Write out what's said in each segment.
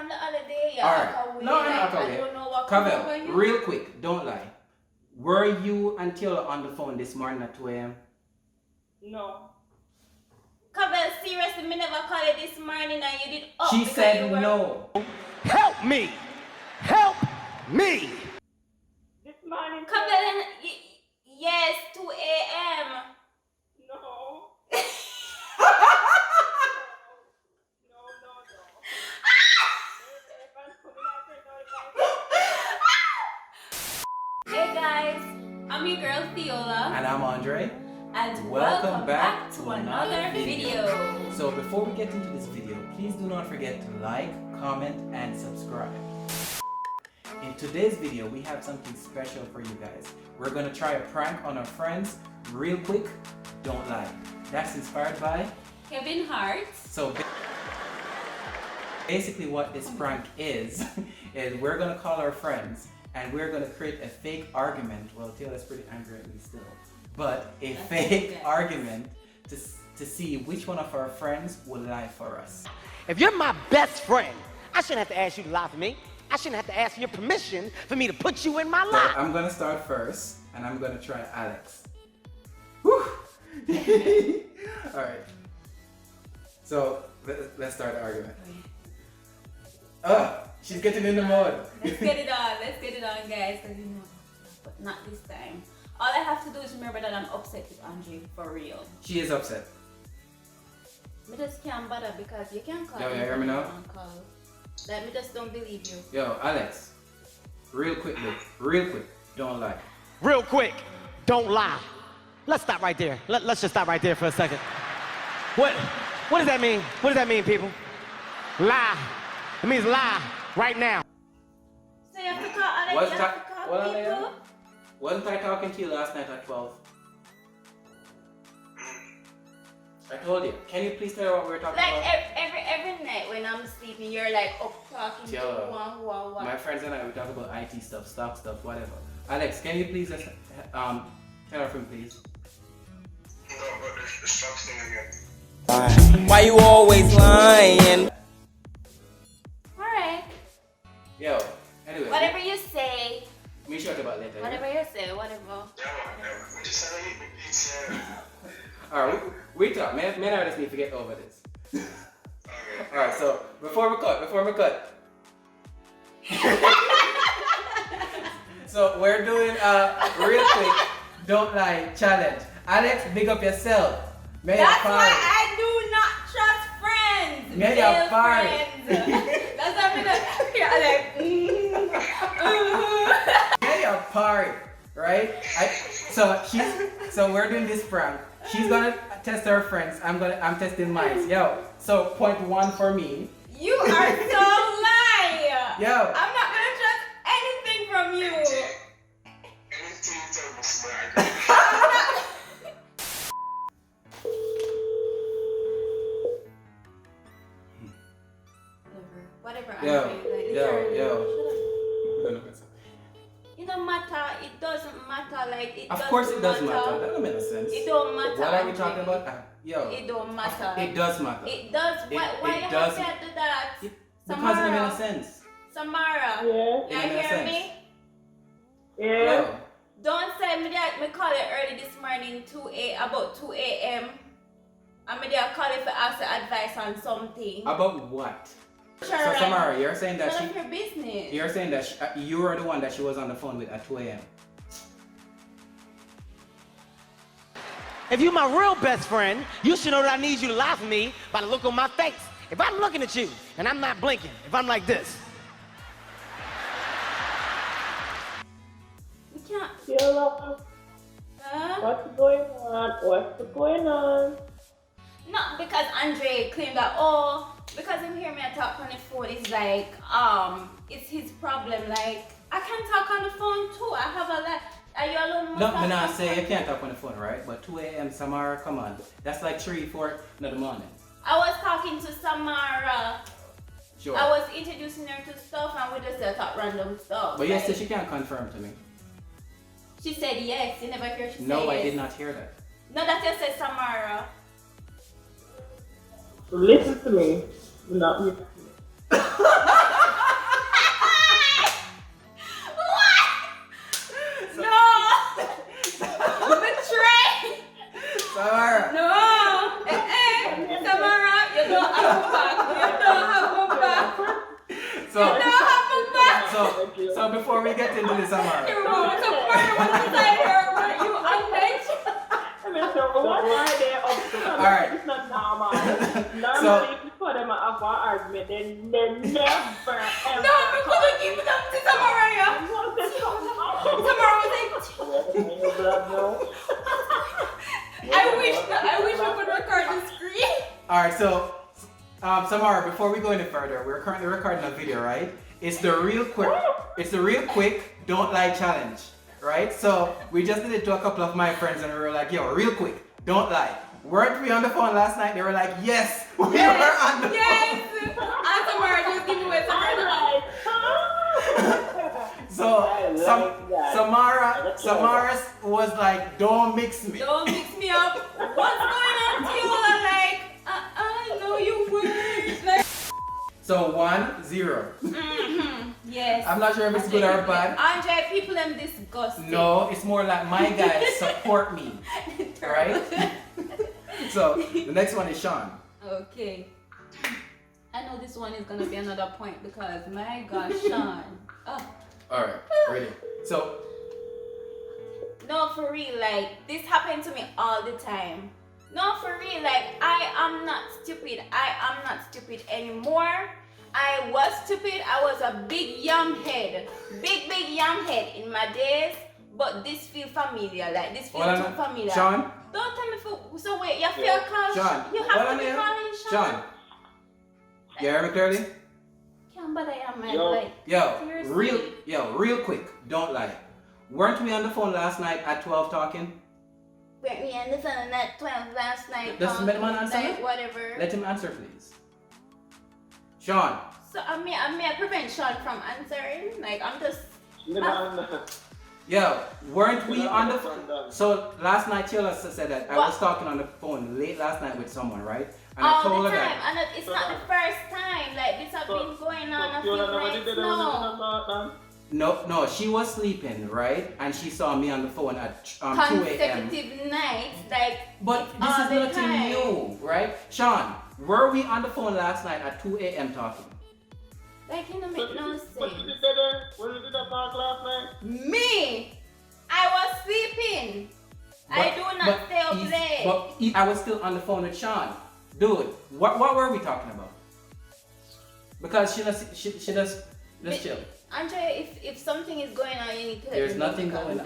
on the holiday. Yeah, Alright. No, I'm not okay. I don't know what comes over Cavell, you. real quick, don't lie. Were you until on the phone this morning at 2 a.m.? No. Cavell, seriously, me never called you this morning and you did up. She because said you were- no. Help me! Help me! This morning. Cavell, yes, 2 a.m. No. Hey guys, I'm your girl Theola. And I'm Andre. And Welcome back to another video. So before we get into this video, please do not forget to like, comment, and subscribe. In today's video, we have something special for you guys. We're gonna try a prank on our friends real quick. Don't lie. That's inspired by. Kevin Hart. So basically what this prank is we're gonna call our friends and we're gonna create a fake argument. Well, Taylor's pretty angry at me still. But a fake argument to see which one of our friends will lie for us. If you're my best friend, I shouldn't have to ask you to lie for me. I shouldn't have to ask for your permission for me to put you in my So life. I'm gonna start first and I'm gonna try Alex. Whew. Alright. So let's start the argument. She's getting in the mode. Let's get it on. Let's get it on, guys. But not this time. All I have to do is remember that I'm upset with Andre for real. She is upset. Me just can't bother because you can't call Yo, me you hear me now? on call. Like, me just don't believe you. Yo, Alex. Real quick, don't lie. Real quick, don't lie. Let's stop right there. Let's just stop right there for a second. What does that mean? What does that mean, people? Lie. It means lie right now. So you have to call Alex, What's you that- have to call what are people? they? Wasn't I talking to you last night at 12? I told you. Can you please tell her what we were talking Like about? every night when I'm sleeping, you're like up talking to Tiela, one. My friends and I, we talk about IT stuff, stock stuff, whatever. Alex, can you please just, tell her from please? No, but the stocks thing again. Why you always lying? Alright. Yo, anyway. Whatever you say. We shut about later. Whatever you say, whatever. Yeah, man. We just had to eat me pizza. Alright, we talk. Man, I just need to get over this. Okay. Alright, so before we cut. So we're doing a real quick don't lie challenge. Alex, big up yourself. May your That's why party. I do not trust friends. May your Male party. friends. That's why I'm gonna like May your party, right? So we're doing this prank. She's gonna test her friends. I'm testing mine. Yo, so point 1 for me. You are so lie. Yo. I'm not gonna trust anything from you. Anything you tell me, smart. Whatever. Yo, Andre, like, yo. literally, shut up. It don't matter. It doesn't matter. Like it. Of course it does matter. That don't make sense. It don't matter. What are we Andre. talking about? Yo. It don't matter. It does matter. It does. Why you does- have to do that? Because it don't make no sense. Samara. Yeah. It You don't make no hear sense. me? Yeah. Yo. Don't say me that me call it early this morning, about 2 a.m. And me there call it for ask for advice on something. About what? Sure, So right. Samara, you're saying that None of your business. you're saying that you were the one that she was on the phone with at 2 a.m. If you're my real best friend, you should know that I need you to lie for me by the look on my face. If I'm looking at you and I'm not blinking, if I'm like this. We can't. Theola, Huh? what's going on? What's going on? Not because Andre claimed that, because him hear me I talk on the phone, it's like, it's his problem. Like, I can talk on the phone too. I have a lot. Are you alone? No, me not say you can't talk on the phone, right? But 2 a.m. Samara, come on. That's like 3, 4 in the morning. I was talking to Samara. Sure. I was introducing her to stuff and we just talk random stuff. But like, yes, she can't confirm to me. she said yes. You never hear she say No, yes. I did not hear that. No, that you said Samara. Listen to me. Do not listen to me. Samara. No. Samara, you don't have a back. You don't have a back. So, You don't have a back. so before we get into this, Samara. You're wrong. Samara, what's inside here? You unmatched. Alright. It's not normal. Normally, So- if you put them have one argument, then they never ever. No, we couldn't give it up to Samara. Yeah. Samara was like, I wish we could record the screen. Alright, so Samara, before we go any further, we're currently recording a video, right? It's the real quick don't lie challenge, right? So we just did it to a couple of my friends and we were like, yo, real quick, don't lie. Weren't we on the phone last night? They were like, yes, we were on the Yes. And Samara just give away Samara. So Samara was like, don't mix me. Don't mix me up. What's going on, Tiola? Like, I know you weren't. Like, So 1-0. yes. I'm not sure if it's good or bad. Andre, people them disgusting. No, it's more like my guys support me, right? So the next one is Sean. Okay. I know this one is gonna be another point because my gosh, Sean. Oh. Alright, ready. So No, for real, like this happened to me all the time. No, for real, like I am not stupid. I am not stupid anymore. I was stupid. I was a big yam head. Big yam head in my days. But this feel familiar. Like this feel too familiar. Sean, Don't tell me so wait, you feel called Sean, you have to be calling Sean. Sean. You hear me clearly? Can't bother your man, Yo. like seriously. Real quick, don't lie. Weren't we on the phone last night at 12 talking? Weren't we on the phone at 12 last night? Does the man answer like, me? whatever. Let him answer, please. Sean. So I prevent Sean from answering. Like I'm just Yo, weren't we on the phone? So last night, Chilla said that I was talking on the phone late last night with someone, right? And I all told the her time. that. And it's not the first time. Like this has been going on a few nights now. No, she was sleeping, right? And she saw me on the phone at 2 a.m. Consecutive nights, like But this all is the nothing time. new, right? Sean, were we on the phone last night at 2 a.m. talking? Like it don't make no sense. When you did that talk last night? Me, I was sleeping. I do not stay up late. But I was still on the phone with Sean. Dude, what were we talking about? Because she does, let's chill. Andre, if something is going on, you need to let There's me know nothing because going I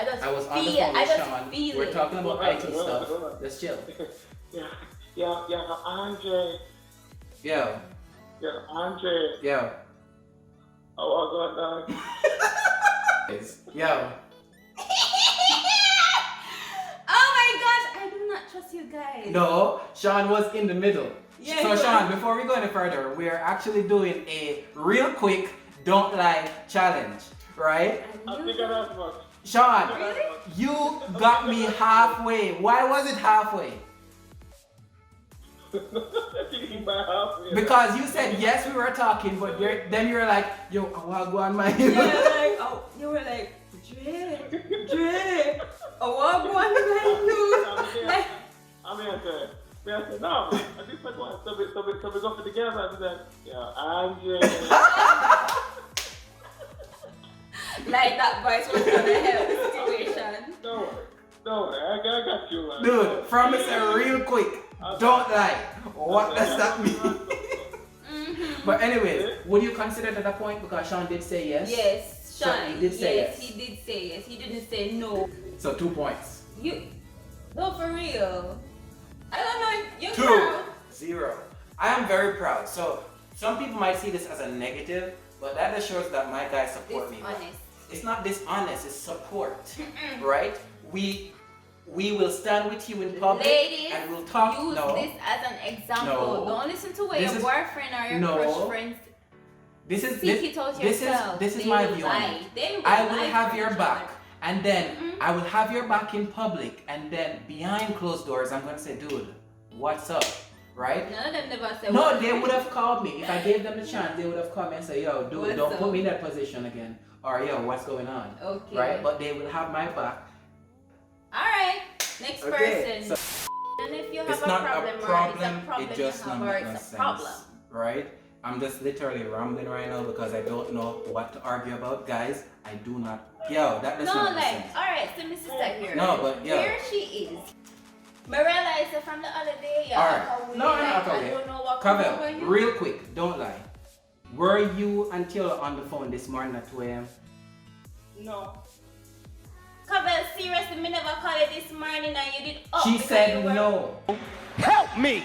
just on. I was on the feel- phone I with just Sean. feel We're it. talking about Hold on, IT hold on, stuff. hold on. Let's chill. Andre. Yo. Andre. Yo. Oh, God, dog. Yo. Oh my gosh, I do not trust you guys. No, Sean was in the middle. Yeah, So he Sean, was. before we go any further, we are actually doing a real quick don't lie challenge, right? I think I know much. Sean, Really? you got me halfway. Why was it halfway? Because you said yes, we were talking, but then you were like, yo, I want to go on my Yeah, like, oh, you were like, Dre, oh, what one like, I mean, I said, no, I think that's one. So we go for together. I said, yeah, Andre. like that voice was gonna help the situation. Don't worry, I got you, man. dude, promise her real quick. Don't lie. What does that mean? But anyways, would you consider that a point because Sean did say yes? Yes, So Sean. he did say yes. He did say yes. He didn't say no. So 2 points. No, for real. I don't know. You're proud. 2-0. I am very proud. So some people might see this as a negative, but that just shows that my guys support me. Dishonest. It's not dishonest, it's support. Right? We will stand with you in public Ladies, and we'll talk. use No. this as an example. No. Don't listen to what This your is- boyfriend or your No. crush friends This is seek it out yourself. this is They my will view on lie. it. They will I will lie have to your each back. other. And then I will have your back in public, and then behind closed doors, I'm gonna say, dude, what's up? Right? None of them never said. No, what- they would have called me. If I gave them the chance, they would have called me and say, yo, dude, What's don't up? put me in that position again. Or yo, what's going on? Okay. Right? But they will have my back. All right. Next Okay. person. So even if you have It's a not problem, a or it's problem, a problem it just you have, not or make no it's a sense. problem. Right? I'm just literally rambling right now because I don't know what to argue about. Guys, I do not. Yo, that does No, not make like, sense. alright, so my sister here. No, but yo. Here she is. Marilla is from the other day, yeah. Alright. No, like, okay. I don't know what comes over Cavell, you. real quick, don't lie. Were you until on the phone this morning at 2 a.m.? No. Cavell, seriously, me never called you this morning and you did up She because said you were- no. Help me!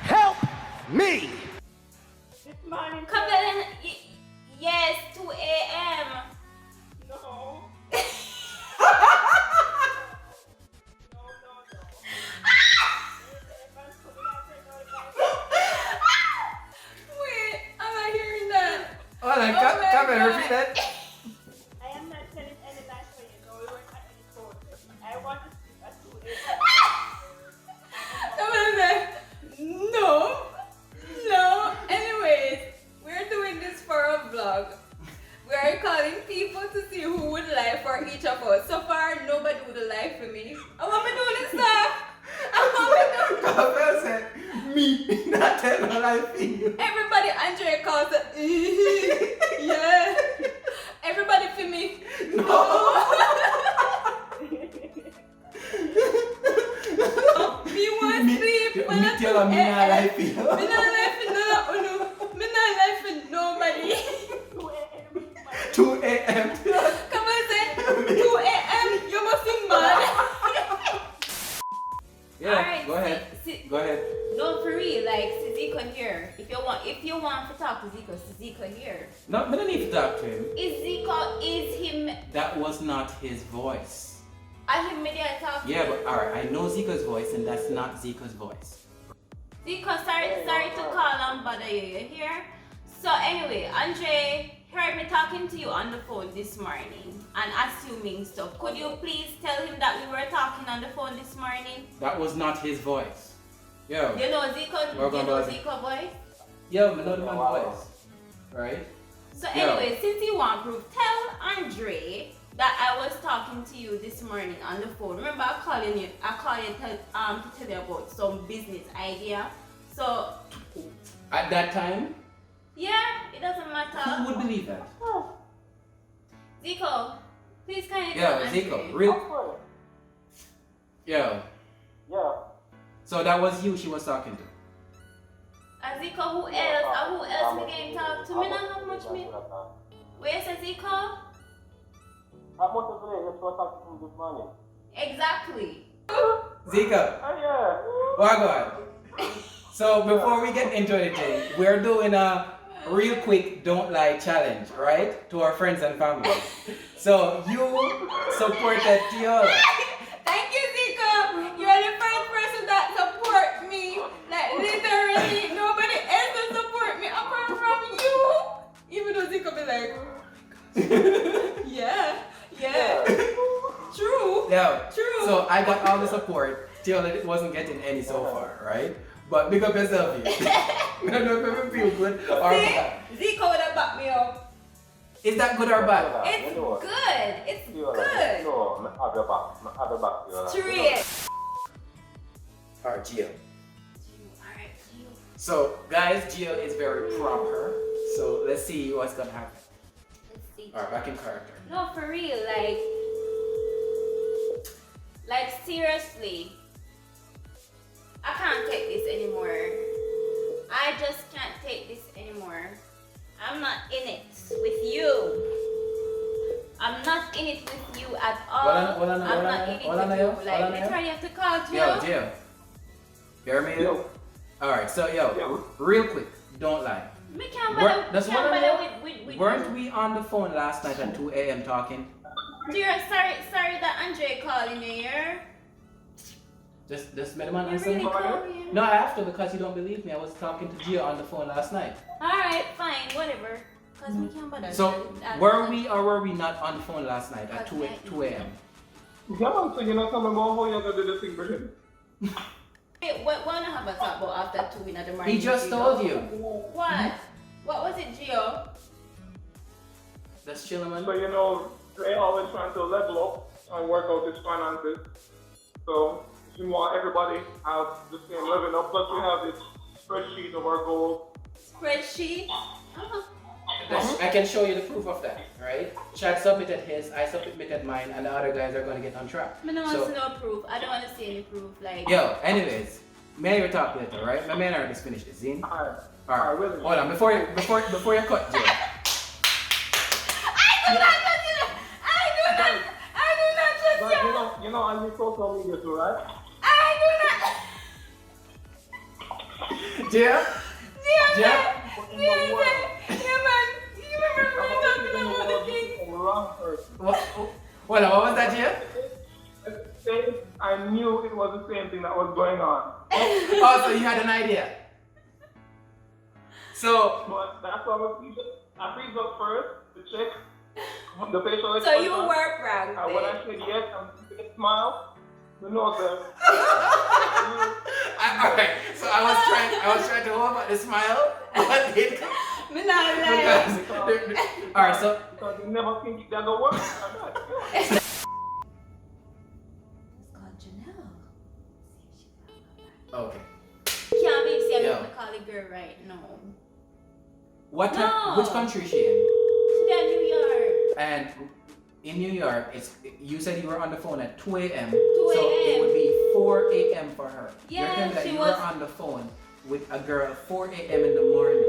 Help me! This morning. Cavell, yes, 2 a.m. No. Wait, I'm not hearing that. Oh, like, Oh my Cavell, God. repeat that. I am not telling any lies for you. No, we weren't at any phone. I want to sleep at 2 Cavell said, no, no. Anyways, we're doing this for a vlog. We are calling people to see who would lie for each of us. So far, nobody would lie for me. I want me doing this stuff. Cavell said, me, not tell no lie for you. Everybody, Andre calls it. Yeah. Everybody for me. Me want sleep. Me tell her me not lie for you. Me not lie for no. Me not lie for nobody. 2 a.m. Come on, say 2 a.m. You must be mad. Yeah, Alright, go ahead. Go ahead. No, for real, like Zico here. If you want to talk to Zico here. No, we don't need to talk to him. Is him? That was not his voice. I him media talk. Yeah, but alright, I know Zico's voice and that's not Zico's voice. Zico, sorry to call and bother you. You hear? So anyway, Andre heard me talking to you on the phone this morning and assuming stuff. Could you please tell him that we were talking on the phone this morning? That was not his voice. Yo. You know Zico? We're You gonna know go- Zico voice? Yo, I know the man's voice. Right? So Yo. anyway, since you want proof, tell Andre that I was talking to you this morning on the phone. Remember I called you to tell you about some business idea. So At that time, yeah, it doesn't who matter. would believe that? Zico, please can you Yo, tell Andre? Zico, real. Yo. Yeah. So that was you she was talking to. Zico, who else me getting talk to? Me not have much me. Where is Zico? How much of it is what talking to this morning? Exactly. Zico, Oh, yeah. Wagwan. So before we get into anything, we're doing a real quick don't lie challenge, right? To our friends and family. So you supported Tiola. Thank you, Zico. You're the first person that support me. Like literally, nobody else will support me apart from you. Even though Zico be like, yeah. True. Yeah. True. So I got all the support. Tiola wasn't getting any so far, right? But big up yourself, you. I don't know if you feel good or See, bad. Zico would have backed me up. Is that good or bad? It's good. It's good. No, I have your back. I have your back. Straight. Alright, Gio. Alright, you. So guys, Gio is very proper. So let's see what's gonna happen. Let's see. Alright, back in character. No, for real, like seriously, I can't take this anymore. I just can't take this anymore. I'm not in it with you. I'm not in it with you at all. I'm not in it with you. Like, literally, you have to call Joe. Yo, Gio. You hear me? Yo. Alright, so yo, real quick, don't lie. Me can't We're- bother, that's me can't what I bother know. with Weren't we on the phone last night at 2 a.m. talking? Dear, sorry that Andre calling you here. Just made a man You answer really me. call me? No, I have to because you don't believe me. I was talking to Gio on the phone last night. Alright, fine, whatever. Cause me can't bother. Were we or were we not on the phone last night at 2 a.m.? Yeah, man, so you know something about how you're going to do this thing for him? Wait, what wanna have a talk about after 2 in the morning? He just Gio? told you. What? What was it, Gio? That's chill, man. So, you know, Trey always trying to level up and work out his finances. So, we want everybody have the same level up. Plus, we have this spreadsheet of our goals. Spreadsheet. Uh-huh. I can show you the proof of that, right? Chad submitted his, I submitted mine, and the other guys are going to get on track. I don't want to know proof. I don't want to see any proof. Like. Yo, anyways, may we talk later, right? My man already finished the scene. Alright. Alright, Really? hold on, before you cut, Jay. I do not trust you. I do not trust But you. you know, I use social media too, right? I do not. Jay? Yeah, Jay? man. You remember we talking about the thing? I'm the wrong person. What was that, Jay? At the same, I knew it was the same thing that was going on. Oh, so you had an idea. So, But that's why I freeze up first to check the facial expression. So you were pranked. And when I said yes, and smile, you know that. alright, so I was trying to hold back the smile, but it Me not lying. alright, so Because you never think that gonna work. It's called Janelle. okay. Can't be saying Yeah. I'm gonna call the girl right now. What No. which country is she in? She's in New York. And in New York, you said you were on the phone at 2 a.m. 2 So it a.m. would be 4 a.m. for her. Yeah, You're telling that she you was- were on the phone with a girl at 4 a.m. in the morning.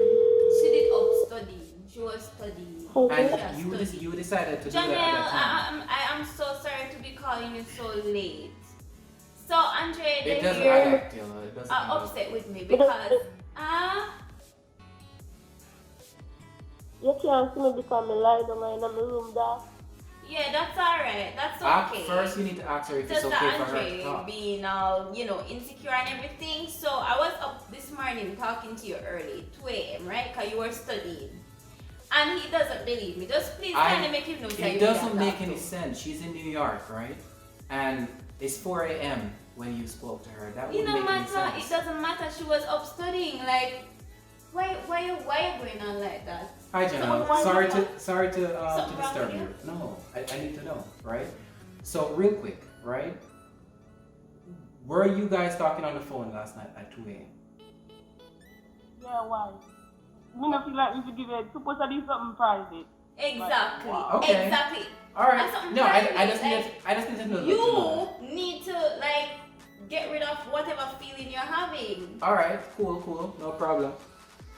She did up studying. She was studying. And Yeah, you studying. you decided to do Janelle, that at that time. I am so sorry to be calling you so late. So Andre, It they doesn't here matter, Taylor. It doesn't are matter. upset with me because You can't see me because I lie down in my room, dog. yeah, that's alright. That's okay. First, you need to ask her if it's Just okay that for her to Andre talk. being all, insecure and everything. So I was up this morning talking to you early, 2 a.m., right? Because you were studying. And he doesn't believe me. Just please kind of make him know that It you doesn't can't make talk any to. sense. She's in New York, right? And it's 4 a.m. when you spoke to her. That It wouldn't don't make any matter. sense. It doesn't matter. She was up studying. Like, why you going on like that? Hi, So Janelle. why Sorry not? to Something disturb wrong you. with No, I need to know, right? So real quick, right? Were you guys talking on the phone last night at 2 a.m.? Yeah, why? Me not feel like we should give it. Supposed to do something private. Exactly. Wow. Okay. Exactly. All right. That's something No, I private, just like, need to know. You need to get rid of whatever feeling you're having. All right. Cool. No problem.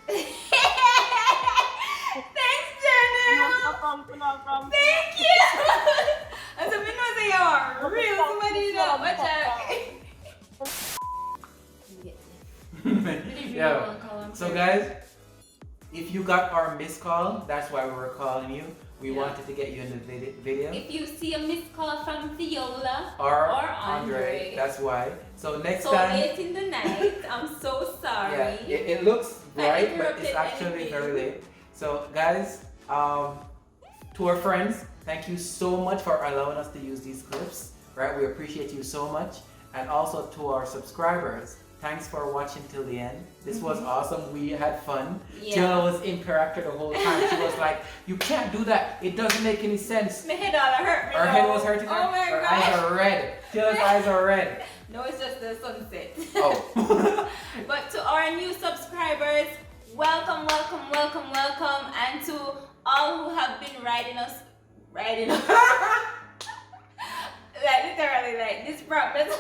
Thanks, You Janelle. know, from. Thank you. And so we know that you are real somebody that watch Yeah. So guys, if you got our missed call, that's why we were calling you. We Yeah. wanted to get you in the video. If you see a missed call from Viola Or Andre, that's why. So next so time, late in the night, I'm so sorry. yeah, it looks I bright, but interrupted it's actually anything. very late. So guys, to our friends, thank you so much for allowing us to use these clips. Right, we appreciate you so much, and also to our subscribers. Thanks for watching till the end. This was awesome. We had fun. Yeah. Jill was in character the whole time. She was like, "You can't do that. It doesn't make any sense." My head all hurt me. Her now. head was hurting her. Oh my Her gosh. eyes are red. Jill's eyes are red. No, it's just the sunset. Oh. But to our new subscribers, welcome. And to all who have been riding us. Like literally, like this prank mess.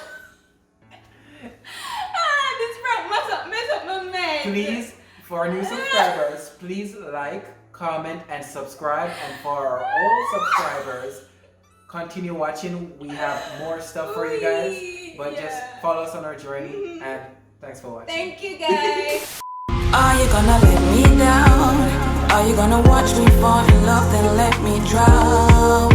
This prank mess up my mind. Please, for our new subscribers, please like, comment, and subscribe. And for our old subscribers, continue watching. We have more stuff for you guys. But just follow us on our journey. And thanks for watching. Thank you, guys. Are you gonna let me down? Are you gonna watch me fall in love then let me drown?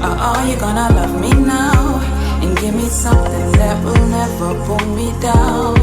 Or are you gonna love me now and give me something that will never pull me down?